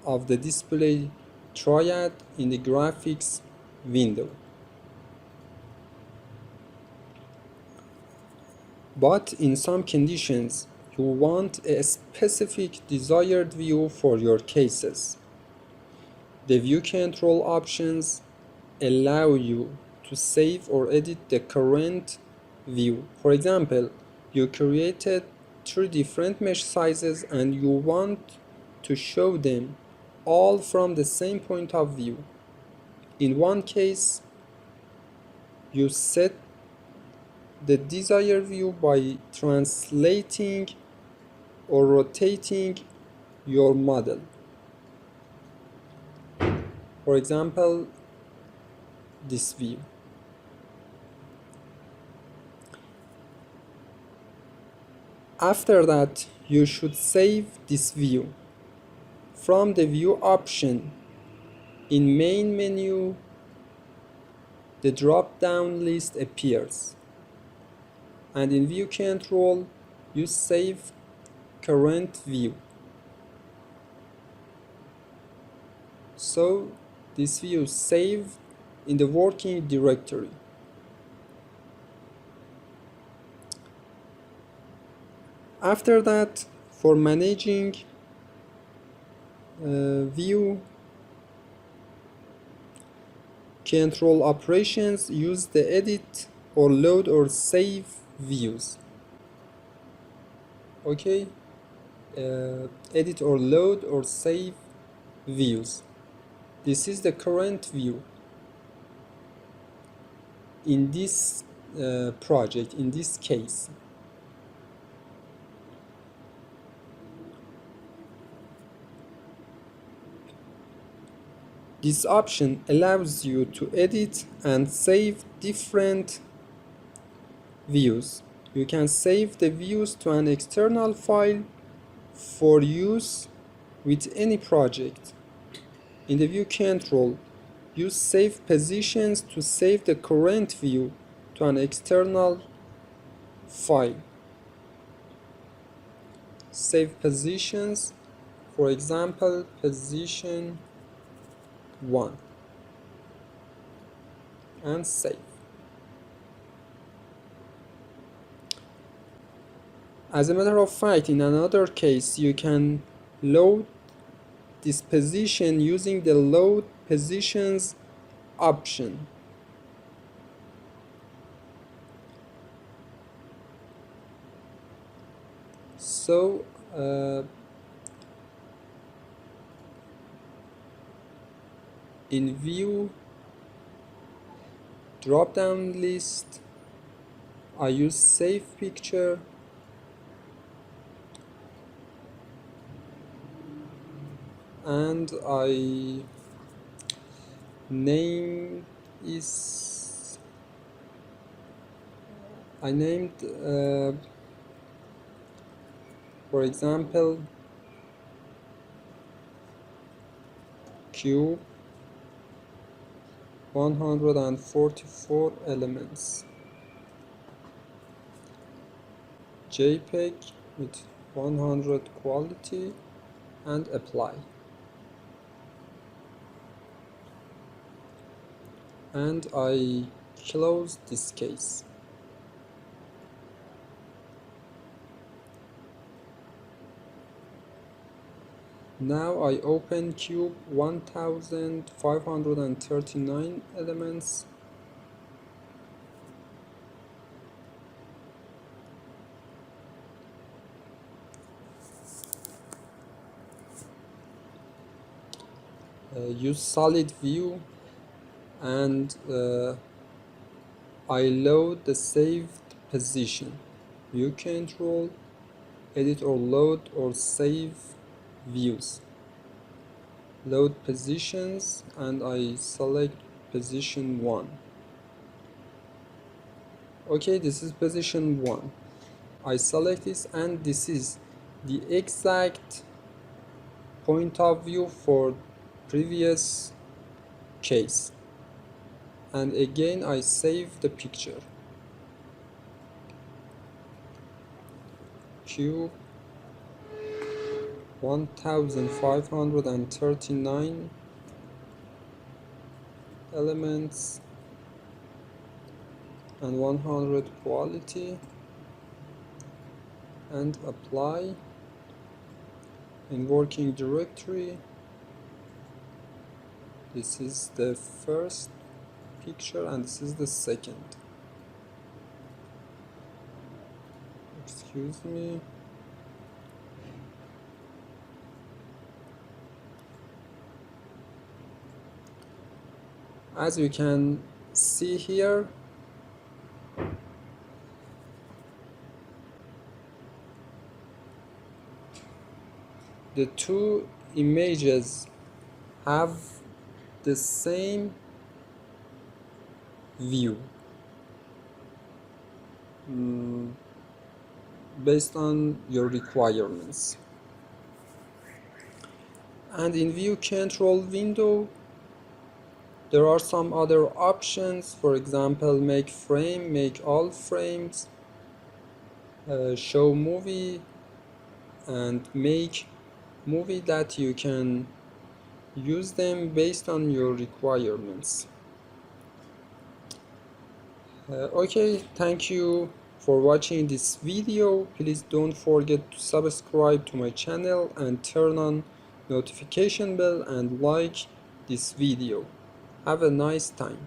of the display triad in the graphics window. But in some conditions, you want a specific desired view for your cases. The view control options allow you to save or edit the current view. For example, you created 3 different mesh sizes and you want to show them all from the same point of view. In one case, you set the desired view by translating or rotating your model. For example, this view. After that, you should save this view. From the view option in main menu, the drop-down list appears. And in view control, you save current view. So this view is saved in the working directory. After that, for managing view control operations, use the edit or load or save views. Okay, edit or load or save views. This is the current view in this project, in this case. This option allows you to edit and save different views. You can save the views to an external file for use with any project. In the view control, use save positions to save the current view to an external file. Save positions, for example, position 1, and save. As a matter of fact, in another case, you can load this position using the load positions option. So in view drop down list, I use save picture, and I named for example cube 144 elements, JPEG with 100 quality, and apply. And I close this case. Now I open cube 1539 elements. Use solid view, and I load the saved position. View control, edit or load or save views. Load positions, and I select position 1. Okay, this is position 1. I select this, and this is the exact point of view for previous case. And again I save the picture. Cube 1539 elements and 100 quality, and apply. In working directory, this is the first picture and this is the second. Excuse me. As you can see here, the two images have the same view based on your requirements. And in view control window, there are some other options, for example, make frame, make all frames, show movie, and make movie, that you can use them based on your requirements. Okay, thank you for watching this video. Please don't forget to subscribe to my channel and turn on notification bell and like this video. Have a nice time.